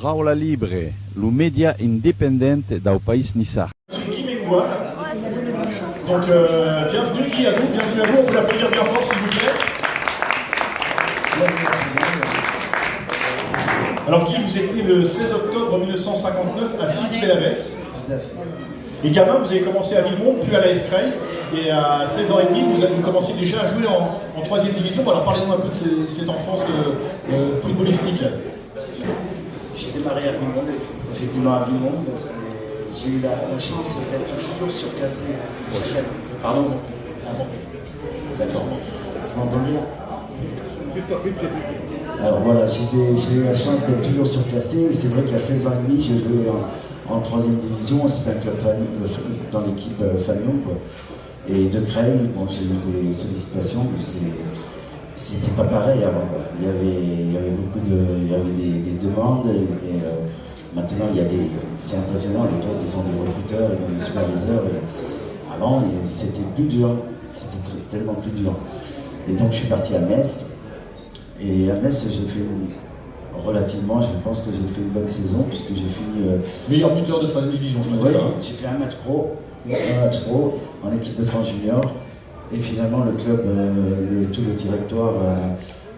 Raola Libre, le média indépendant du pays niçard. Guy Mengual. Donc bienvenue Guy à vous, on peut l'applaudir bien fort s'il vous plaît. Alors Guy, vous êtes né le 16 octobre 1959 à Sidi-Bel-Abbès. Et gamin, vous avez commencé à Villemont, puis à la Escreil, et à 16 ans et demi, vous commenciez déjà à jouer en 3e division. Alors parlez-nous un peu de cette enfance footballistique. J'ai démarré à Villemont, effectivement à Villemont. J'ai eu la chance d'être toujours surclassé. Pardon. Ah bon. D'accord. Vous m'entendez là? Alors voilà, j'ai eu la chance d'être toujours surclassé. Et c'est vrai qu'à 16 ans et demi, j'ai joué en 3e division. C'était un club dans l'équipe Fagnon. Et de Creil, bon, j'ai eu des sollicitations. C'était pas pareil avant. Il y avait beaucoup des demandes. Et maintenant, c'est impressionnant. Les clubs, ils ont des recruteurs, ils ont des superviseurs. Et avant, c'était plus dur. C'était tellement plus dur. Et donc, je suis parti à Metz. Et à Metz, j'ai fait relativement, je pense que j'ai fait une bonne saison, puisque j'ai fini... meilleur buteur de 3e division, je pense. Oui, j'ai fait un match pro en équipe de France junior. Et finalement, le club, tout le directoire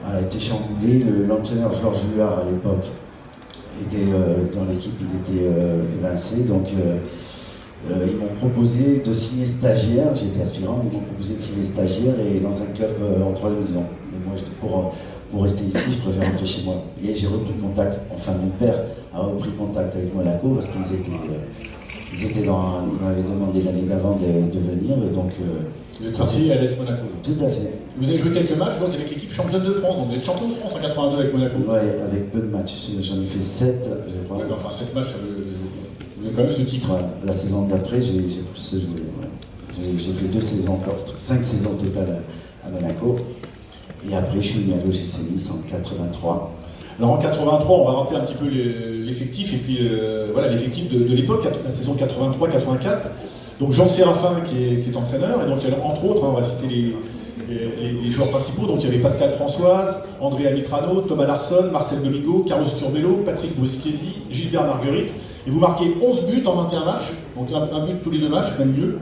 a été chamboulé. L'entraîneur Georges Huard, à l'époque, était dans l'équipe, il était évincé. Donc, ils m'ont proposé de signer stagiaire. J'étais aspirant, ils m'ont proposé de signer stagiaire et dans un club en 3e division. Mais moi, pour rester ici, je préfère rentrer chez moi. Et j'ai repris contact, enfin mon père a repris contact avec Monaco parce qu'ils m'avaient demandé l'année d'avant de venir. Et donc, vous êtes parti à l'AS Monaco. Tout à fait. Vous avez joué quelques matchs donc, avec l'équipe championne de France, donc vous êtes champion de France en 82 avec Monaco. Oui, avec peu de matchs. J'en ai fait 7, je crois. Ouais, enfin 7 matchs, vous avez quand même ce titre. Ouais, la saison d'après, j'ai plus joué. Ouais. J'ai fait 2 saisons encore, 5 saisons totales à Monaco. Et après, je suis venu à l'OGC Nice en 83. Alors en 83, on va rappeler un petit peu l'effectif, et puis voilà l'effectif de l'époque, la saison 83-84. Donc Jean Séraphin qui est entraîneur, et donc entre autres, on va citer les joueurs principaux. Donc il y avait Pascal Françoise, André Amitrano, Thomas Larsson, Marcel Domingo, Carlos Curbelo, Patrick Bosichesi, Gilbert Marguerite. Et vous marquez 11 buts en 21 matchs, donc un but tous les 2 matchs, même mieux.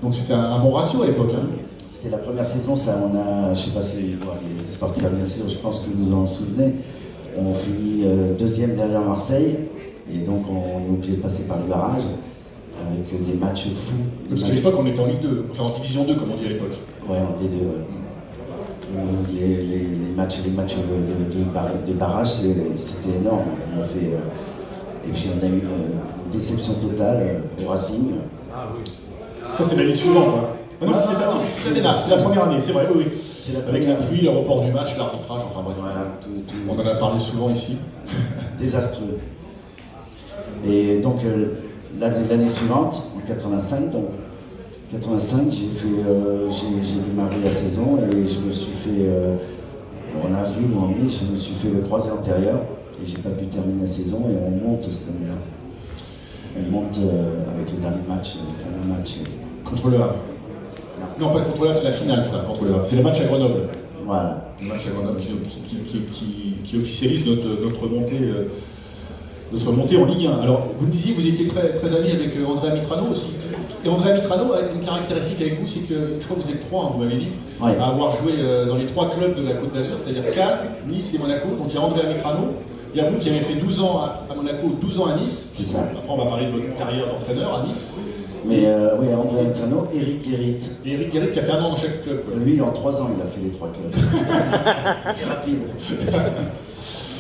Donc c'était un bon ratio à l'époque. Hein. C'était la première saison, ça, je ne sais pas si les sportifs, bien sûr, je pense que vous en souvenez. On finit 2e derrière Marseille, et donc on est obligé de passer par le barrage, avec des matchs fous. Parce qu'à l'époque, on était en Ligue 2, enfin en Division 2, comme on dit à l'époque. Ouais, en D2. Les matchs de barrage, c'était énorme. On a fait, et puis on a eu une déception totale au Racing. Ah oui. Ça, c'est l'année suivante. Hein. Ah non, c'est la première année, c'est vrai, oui. Avec la pluie, le report du match, l'arbitrage, enfin bref. Voilà, on en a parlé souvent ici. Désastreux. Et donc, l'année suivante, en 85, donc, 85, j'ai démarré la saison et je me suis fait, on a vu, moi, oui, je me suis fait le croisé antérieur et j'ai pas pu terminer la saison et on monte cette année-là. On monte avec le dernier match, le fameux match. Contre le Havre. Non, pas contre le Havre, c'est la finale, ça, contre le Havre. C'est le match à Grenoble. Voilà. Le match à Grenoble qui officialise notre montée en Ligue 1. Alors, vous me disiez que vous étiez très ami avec André Amitrano aussi. Et André Amitrano a une caractéristique avec vous, c'est que, je crois que vous êtes 3, vous m'avez dit, ouais, à avoir joué dans les 3 clubs de la Côte d'Azur, c'est-à-dire Cannes, Nice et Monaco. Donc il y a André Amitrano, il y a vous qui avez fait 12 ans à Monaco, 12 ans à Nice. C'est ça. Après, on va parler de votre carrière d'entraîneur à Nice. Mais oui, André Amitrano, Eric Guérit. Et Eric Guérit qui a fait 1 an dans chaque club. Lui, en 3 ans, il a fait les 3 clubs. C'était rapide.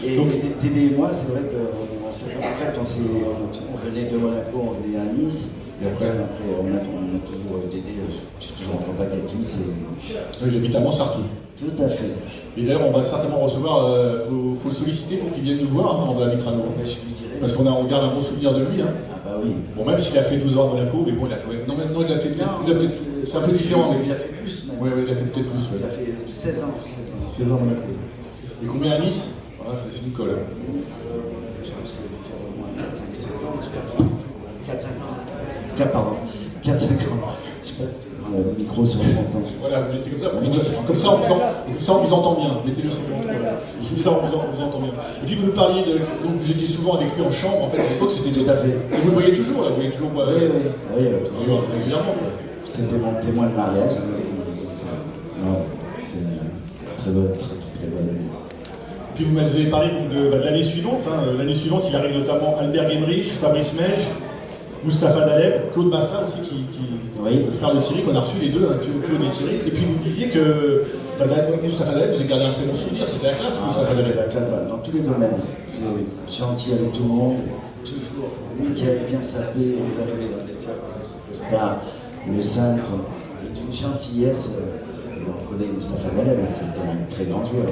Et Dédé et moi, c'est vrai qu'en fait, on venait de Monaco, on venait à Nice. Et après on a toujours Dédé, je suis toujours en contact avec lui. Il habite à Montsartou. Tout à fait. Et d'ailleurs, on va certainement recevoir, faut le solliciter pour qu'il vienne nous voir, André Amitrano. Je lui dirai. Parce qu'on garde un bon souvenir de lui. Hein. Ah bah oui. Bon, même s'il a fait 12 ans à Monaco, mais bon, il a quand même. Non, maintenant il a fait peut-être. C'est un peu différent. Il a fait plus même. Oui, il a fait peut-être plus. Il a fait 16 ans. 16 ans à Monaco. Et combien à Nice? Voilà, c'est Nicole. Nice, je pense qu'il va faire au moins 4-5 ans, je crois. 4-5 ans. 4-5 ans. Je sais pas. le micro sur le montant. Voilà, c'est comme ça, on vous entend bien. Mettez-le sur le montant. Voilà. Comme ça, on vous entend bien. Et puis vous nous parliez de. Donc vous étiez souvent avec lui en chambre, en fait, à l'époque, c'était. Tout à fait. Et vous le voyez toujours, là, vous voyez toujours. Oui, toujours régulièrement. C'était mon témoin de mariage. Non, c'est une très bonne amie. Puis vous m'avez parlé de l'année suivante. L'année suivante, il arrive notamment Albert Gemrich, Fabrice Mej, Mustapha Daleb, Claude Massat aussi, oui. Le frère de Thierry, qu'on a reçu les deux, Claude et Thierry. Et puis vous me disiez que Mustapha Daleb, vous avez gardé un très bon souvenir, c'était la classe, Mustapha Daleb. C'est la classe dans tous les domaines. C'est gentil avec tout le monde, toujours. Lui qui avait bien sapé, vous arrivez dans le vestiaire, le star, le cintre, et d'une gentillesse. On connaît Mustapha Daleb, c'était un très grand joueur.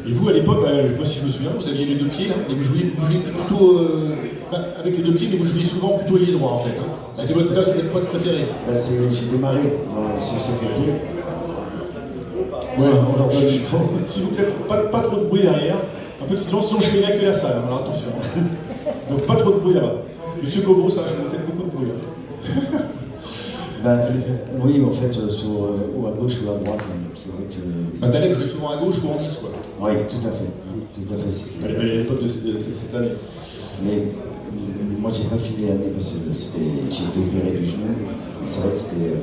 Et vous, à l'époque, je ne sais pas si je me souviens, vous aviez les deux pieds, là, et vous jouiez plutôt avec les deux pieds, mais vous jouiez souvent plutôt ailier droit, en fait. C'était votre poste préféré. J'ai démarré sur ce côté. Ouais, s'il vous plaît, pas trop de bruit derrière. Un peu de silence, sinon je fais évacuer la salle, alors attention. Donc pas trop de bruit là-bas. Monsieur Cobos, ça, je me fais beaucoup de bruit. Oui, en fait, ou à gauche ou à droite, c'est vrai que. Daleb jouait souvent à gauche ou en 10, quoi. Oui, tout à fait. Tout à fait. À l'époque de cette année. Mais moi, j'ai pas fini l'année parce que j'ai été opéré du genou. Et c'est vrai que c'était.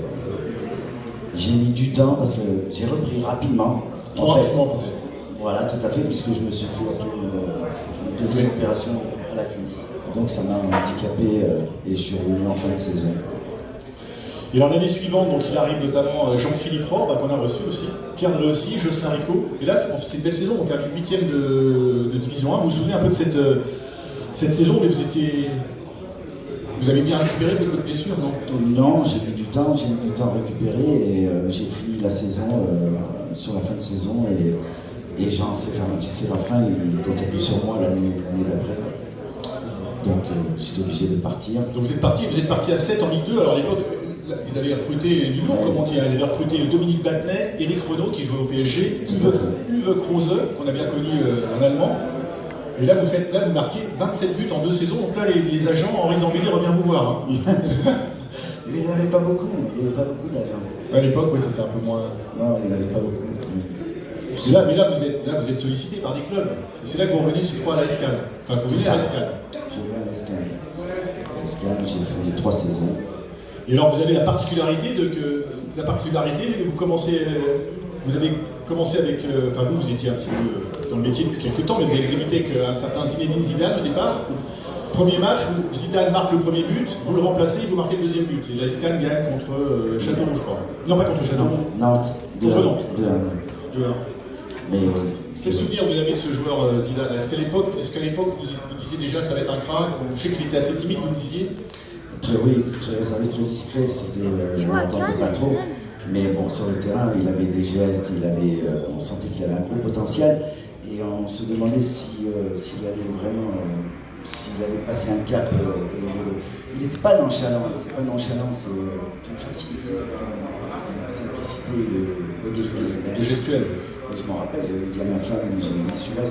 J'ai mis du temps parce que j'ai repris rapidement. Trop rapidement, peut-être. Voilà, tout à fait, puisque je me suis fait une deuxième opération à la cuisse. Donc ça m'a handicapé et je suis revenu en fin de saison. Et alors l'année suivante, donc, il arrive notamment Jean-Philippe Rohr, qu'on a reçu aussi, Pierre Dréaussy, Jocelyn Rico. Et là, c'est une belle saison, on termine 8e de Division 1. Vous vous souvenez un peu de cette saison, mais vous avez bien récupéré de votre blessure, non? Non, j'ai mis du temps à récupérer et j'ai fini la saison sur la fin de saison et Jean Séraphin, il comptait plus sur moi l'année d'après. Donc j'étais obligé de partir. Donc vous êtes parti à 7 en Ligue 2, alors à l'époque, ils avaient recruté du lourd, comme on dit, ils avaient recruté Dominique Battenet, Éric Renaud qui jouait au PSG, Uwe Krause, qu'on a bien connu en allemand. Et là, vous marquez 27 buts en 2 saisons, donc là, les agents, Henri Zambelli revient vous voir. Hein. Mais il n'y avait pas beaucoup, d'agents. À l'époque, oui, c'était un peu moins. Non, il n'y avait pas beaucoup. Mais là, vous êtes sollicité par des clubs. Et c'est là que vous revenez, je crois, à la Escale. Enfin, vous venez à l'Escale. Je viens à l'Escale. À l'Escale, j'ai fait 3 saisons. Et alors, vous avez la particularité, vous avez commencé avec, vous étiez un petit peu dans le métier depuis quelques temps, mais vous avez débuté avec un certain Zinedine Zidane au départ. Premier match, Zidane marque le premier but, vous le remplacez, vous marquez le deuxième but. Et la Escale gagne contre Châteauroux, je crois. Non, pas contre Châteauroux. Nantes. Contre Nantes. 2-1. Mais quel souvenir vous avez de ce joueur Zidane? Est-ce qu'à l'époque, vous disiez déjà ça va être un crack? Je sais qu'il était assez timide, vous me disiez. Très discret, je ne m'entendais pas trop. Mais bon, sur le terrain, il avait des gestes, on sentait qu'il avait un gros potentiel. Et on se demandait s'il allait vraiment, s'il allait passer un cap au niveau de... Il n'était pas nonchalant, c'est une facilité, une simplicité de gestuelle. Et je m'en rappelle, j'avais dit à ma femme, celui-là,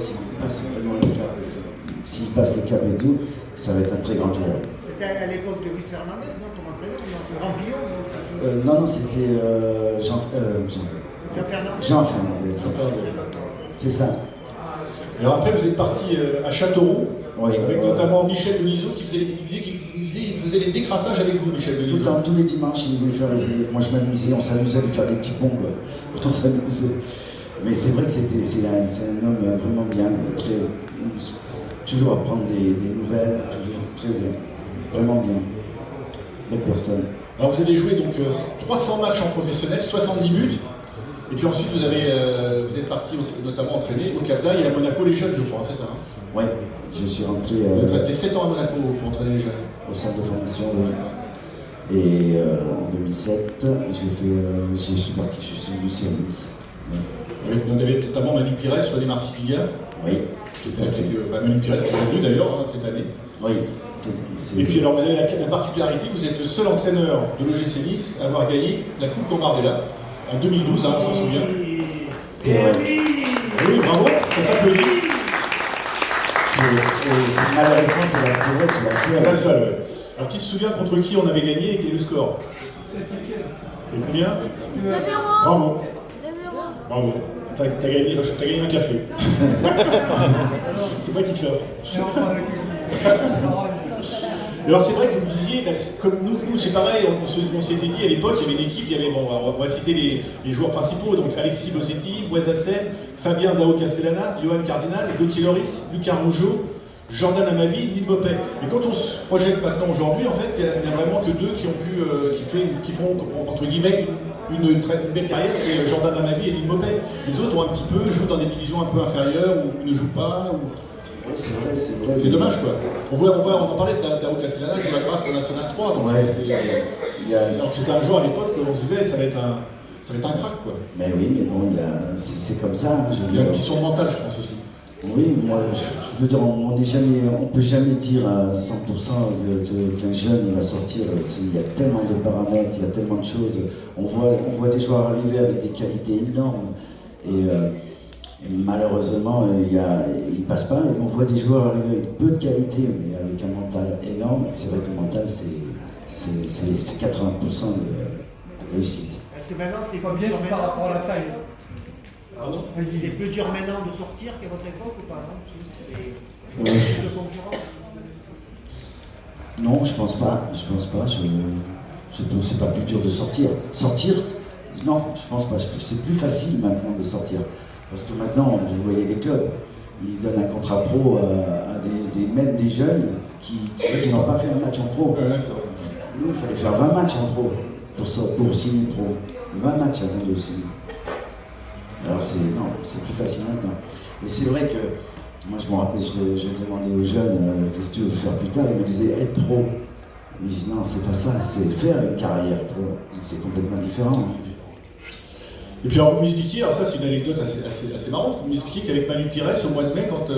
s'il passe le cap et tout, ça va être un très grand joueur. C'était à l'époque de Luis Fernandez, non, ton entraîneur, Non, c'était Jean Fernandez. C'est ça. Alors après, vous êtes parti à Châteauroux, oui, avec notamment Michel Denisot qui faisait les décrassages avec vous, Michel Denisot. Tout le temps, tous les dimanches, il voulait faire moi je m'amusais, on s'amusait à lui faire des petits pompes. On s'amusait. Mais c'est vrai que c'est un homme vraiment bien, toujours à prendre des nouvelles, toujours très bien, vraiment bien. Belle personne. Alors vous avez joué donc 300 matchs en professionnel, 70 buts, et puis ensuite vous êtes parti notamment entraîner au Cap d'Agde et à Monaco les jeunes, je crois, c'est ça? Oui, je suis rentré. Vous êtes resté 7 ans à Monaco pour entraîner les jeunes. Au centre de formation, oui. Et en 2007, je suis parti, je suis venu sur Nice. Vous avez notamment Manu Pires sur les Marsipilia. Oui. Manu Pires qui est revenu d'ailleurs cette année. Oui. Et puis alors vous avez la particularité, vous êtes le seul entraîneur de l'OGC Nice à avoir gagné la Coupe Gambardella en 2012, on s'en souvient. C'est vrai. Oui, bravo, ça s'applaudit. Malheureusement, c'est la seule. C'est la seule, ouais. Alors qui se souvient contre qui on avait gagné et quel est le score? Et combien? 2-0. Bravo. 2-0. Bravo. T'as gagné un café. C'est moi qui pleure. Alors c'est vrai que vous me disiez, comme nous c'est pareil, on s'était dit à l'époque, il y avait une équipe, il y avait, bon, on va citer les joueurs principaux, donc Alexis Bossetti, Boisassen, Fabien Dao Castellana, Johan Cardinal, Gauthier Loris, Lucas Rougeau, Jordan Amavi, Neil Bopet. Mais quand on se projette maintenant aujourd'hui, en fait, il n'y a vraiment que deux qui ont pu, qui font entre guillemets une belle carrière, c'est Jordan Amavi et Neil Bopet. Les autres ont un petit peu, jouent dans des divisions un peu inférieures ou ne jouent pas. Ouais, c'est vrai, c'est vrai. C'est dommage quoi. On en parlait Dao Castellana qui va grâce à National 3, donc ouais, c'était un joueur à l'époque on se disait ça va être un crack quoi. Mais oui, mais bon, c'est comme ça. Hein, il y a une question mentale je pense aussi. Oui, moi je veux dire, on ne peut jamais dire à 100% qu'un jeune il va sortir. Il y a tellement de paramètres, il y a tellement de choses. On voit des joueurs arriver avec des qualités énormes et malheureusement, ils ne passent pas. Et on voit des joueurs arriver avec peu de qualité, mais avec un mental énorme. C'est vrai que le mental, c'est 80% de réussite. Est-ce que maintenant, c'est pas bien par rapport à la taille? Pardon? Je disais plus dur maintenant de sortir qu'à votre époque ou pas? Non, Ouais. de concurrence? Non, je pense pas. C'est pas plus dur de sortir. Sortir? Non, je pense pas. C'est plus facile maintenant de sortir. Parce que maintenant, vous voyez les clubs, ils donnent un contrat pro à même des jeunes qui n'ont pas fait un match en pro. Ouais, c'est vrai. Nous, il fallait faire 20 matchs en pro pour signer pro. 20 matchs avant de signer. Alors c'est plus facile maintenant. Et c'est vrai que, moi je me rappelle, je demandais aux jeunes, qu'est-ce que tu veux faire plus tard? Ils me disaient être pro. Ils me disent non, c'est pas ça, c'est faire une carrière pro. C'est complètement différent. Et puis alors vous m'expliquiez, alors ça c'est une anecdote assez marrante, vous m'expliquiez qu'avec Manu Pires, au mois de mai, quand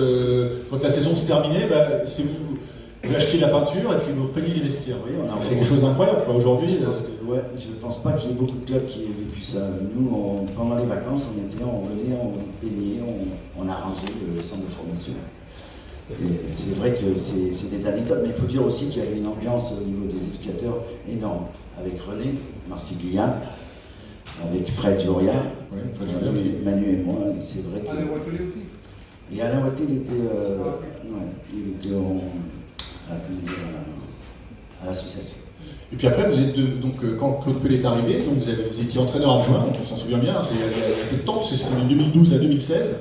la saison se terminait, c'est vous achetiez la peinture et puis vous repeigniez les vestiaires. Oui, c'est quelque chose d'incroyable aujourd'hui. Je ne pense pas qu'il y ait beaucoup de clubs qui aient vécu ça. Nous, pendant les vacances, on venait, on peignait, on arrangeait le centre de formation. Et c'est vrai que c'est des anecdotes, mais il faut dire aussi qu'il y avait une ambiance au niveau des éducateurs énorme, avec René Marsiglia, avec Fred Joria, Manu et moi, c'est vrai que... Alain Wattelet aussi. Et Alain Wattelet, il était à l'association. Et puis après, vous êtes donc quand Claude Pelé est arrivé, donc vous étiez entraîneur adjoint, donc on s'en souvient bien, c'est il y a peu de temps, parce que c'était de 2012 à 2016.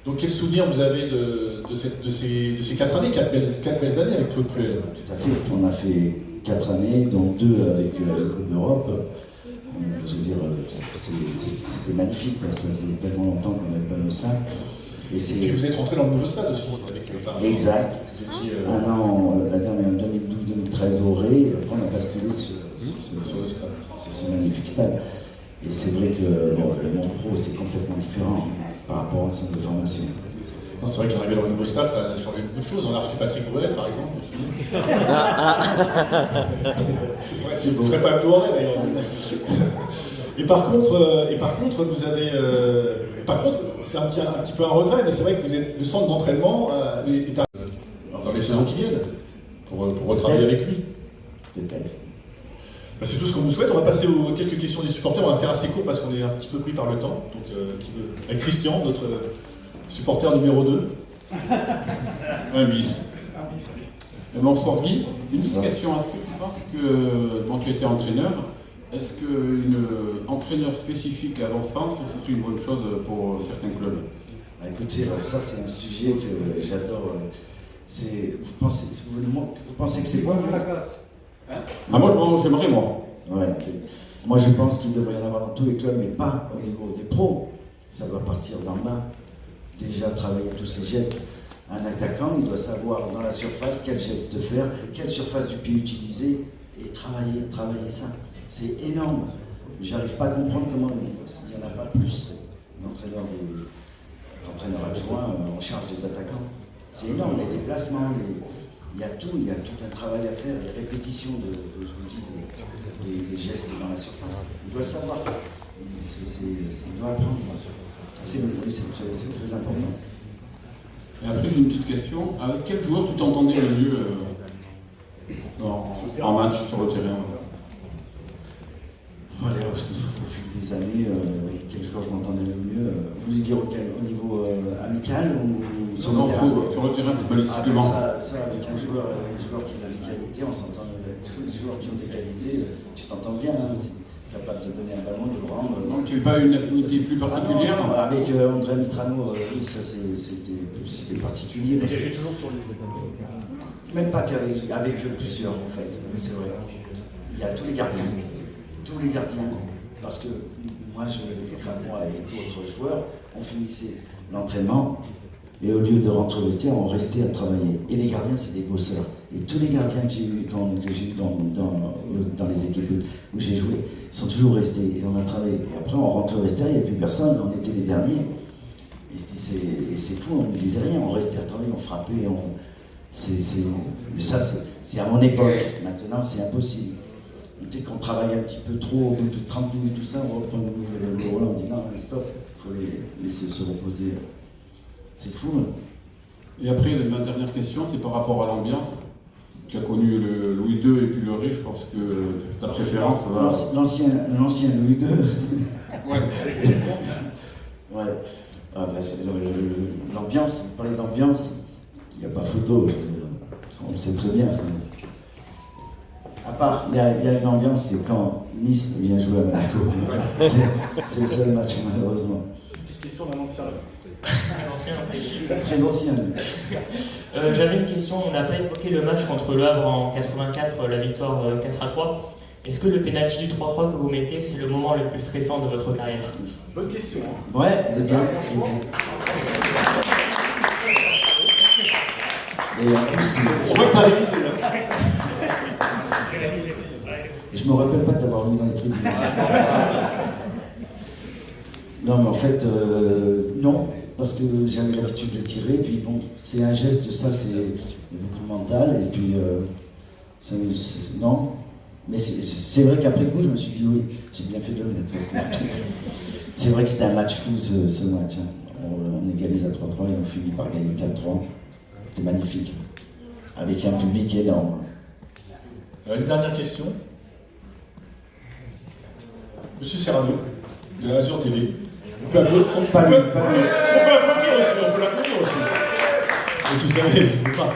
Donc quel souvenir vous avez de ces 4 années, 4 belles années avec Claude Pelé? Tout à fait, on a fait 4 années, dont 2 avec la Coupe d'Europe. Je veux dire, c'était magnifique, ça faisait tellement longtemps qu'on n'avait pas le sein. Et puis vous êtes rentré dans le nouveau stade aussi, avec exact. Un an, la dernière, 2012-2013 au Ré, après on a basculé sur le stade. Sur ce magnifique stade. Et c'est vrai que le monde pro c'est complètement différent par rapport au centre de formation. C'est vrai que l'arrivée dans le nouveau stade, ça a changé beaucoup de choses. On a reçu Patrick Bruel, par exemple, c'est beau. Ce serait pas un Loiret d'ailleurs. Et par contre, vous avez. Par contre, c'est un petit peu un regret, mais c'est vrai que vous êtes le centre d'entraînement est dans les saisons qui viennent, pour retravailler avec lui. Peut-être. C'est tout ce qu'on vous souhaite. On va passer aux quelques questions des supporters. On va faire assez court parce qu'on est un petit peu pris par le temps. Donc, avec Christian, notre supporter numéro 2. Un bis. Bonsoir Guy. Une petite question. Est-ce que tu penses que, quand tu étais entraîneur, est-ce qu'un entraîneur spécifique avant-centre, c'est une bonne chose pour certains clubs? Écoutez, ça c'est un sujet que j'adore. Vous pensez que c'est bon? Moi, j'aimerais, moi. Ouais. Moi, je pense qu'il devrait y en avoir dans tous les clubs, mais pas au niveau des pros. Ça doit partir d'en bas. Déjà travailler tous ces gestes. Un attaquant, il doit savoir dans la surface quel geste faire, quelle surface du pied utiliser et travailler ça. C'est énorme. J'arrive pas à comprendre comment il n'y en a pas plus d'entraîneurs adjoints en charge des attaquants. C'est énorme, les déplacements, il y a tout un travail à faire, les répétitions je vous dis, des gestes dans la surface. Il doit le savoir. Il doit apprendre ça. C'est très important. Et après, j'ai une petite question. Avec quel joueur tu t'entendais le mieux en match sur le terrain? Voilà, au fil des années, quel joueur je m'entendais le mieux? Vous voulez dire au niveau amical ou sur Non, le terrain? sur le terrain, footballistiquement. Ça, avec un joueur qui a des qualités, on s'entend avec tous les joueurs qui ont des qualités, tu t'entends bien, hein, capable de donner un ballon, de le rendre. Donc tu n'as pas une affinité plus particulière? Non, avec André Mitrano, oui, ça c'était particulier. Parce que toujours sur les même pas qu'avec plusieurs en fait, c'est vrai. Il y a tous les gardiens, parce que moi et d'autres joueurs, on finissait l'entraînement et au lieu de rentrer au vestiaire, on restait à travailler. Et les gardiens, c'est des bosseurs. Et tous les gardiens que j'ai eu dans les équipes où j'ai joué sont toujours restés et on a travaillé. Et après, on rentrait au vestiaire, il n'y avait plus personne, on était les derniers. Et je dis, c'est fou, on ne disait rien, on restait à travailler, on frappait, c'est à mon époque. Maintenant, c'est impossible. Dès qu'on travaille un petit peu trop, au bout de 30 minutes, tout ça, on reprend le rôle, on dit non, stop, il faut les laisser se reposer. C'est fou. Hein. Et après, ma dernière question, c'est par rapport à l'ambiance. Tu as connu le Louis II et puis le Ré, je pense que ta préférence va... L'ancien Louis II. Ouais. Ouais. Ah, bah, l'ambiance, vous parlez d'ambiance, il n'y a pas photo. On le sait très bien. À part, il y a une ambiance, c'est quand Nice vient jouer à Monaco. C'est le seul match, malheureusement. Question d'un ancien. Très ancien. J'avais une question, on n'a pas évoqué le match contre Le Havre en 84, la victoire 4-3. Est-ce que le pénalty du 3-3 que vous mettez, c'est le moment le plus stressant de votre carrière? Bonne question. Hein. Ouais, elle est bien. Et en plus, On va pas réaliser là. je me rappelle pas t'avoir vu dans les tribunes. Non, mais en fait, non, parce que j'avais l'habitude de tirer, puis bon, c'est un geste, ça, c'est beaucoup de mental, et puis, non. Mais c'est vrai qu'après coup, je me suis dit, oui, j'ai bien fait de le mettre, parce que c'est vrai que c'était un match fou, ce match. Hein. On égalise à 3-3 et on finit par gagner 4-3. C'était magnifique, avec un public énorme. Une dernière question. Monsieur Serrano, de la Azur TV. On peut applaudir aussi. Mais tu savais, je ne peux pas.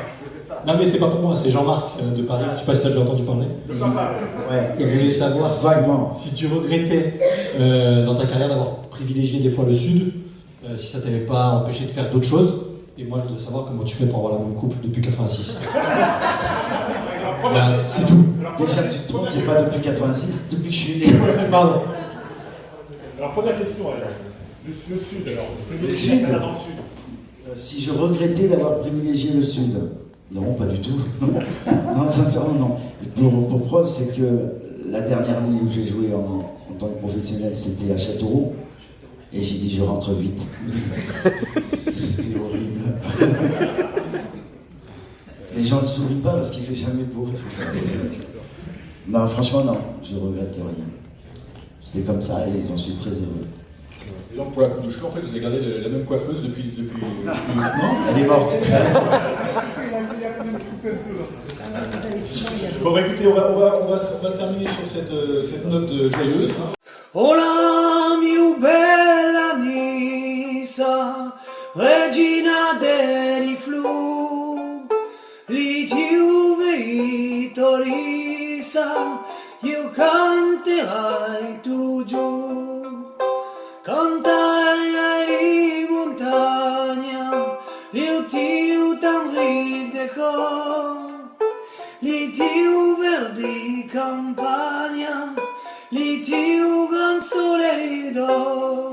Non mais c'est pas pour moi, c'est Jean-Marc de Paris, je sais pas si tu as déjà entendu parler. Ouais. Il voulait savoir si tu regrettais dans ta carrière d'avoir privilégié des fois le Sud, si ça t'avait pas empêché de faire d'autres choses. Et moi je voudrais savoir comment tu fais pour avoir la même coupe depuis 86. Ben, c'est tout. Déjà tu te trompes, c'est pas depuis 86, depuis que je suis né. Pardon. Alors première question alors. Le Sud alors. Le Sud. Dans le Sud. Si je regrettais d'avoir privilégié le Sud, non, pas du tout. Non, sincèrement, non. Pour preuve, c'est que la dernière année où j'ai joué en tant que professionnel, c'était à Châteauroux. Et j'ai dit, je rentre vite. C'était horrible. Les gens ne sourient pas parce qu'il fait jamais beau. Non, franchement, non, je regrette rien. C'était comme ça et j'en suis très heureux. Et donc pour la coupe de cheveux, en fait, vous avez gardé la même coiffeuse depuis maintenant. Elle est morte. Bon bah écoutez, on va terminer sur cette note joyeuse. Hola mio bella Nisa, regina dei flu, li tiu vittorisa, io canterai tu giù, canterai montagna, io tiu tan rideco, li tiu verdi campagna, li tiu gran soleil d'or.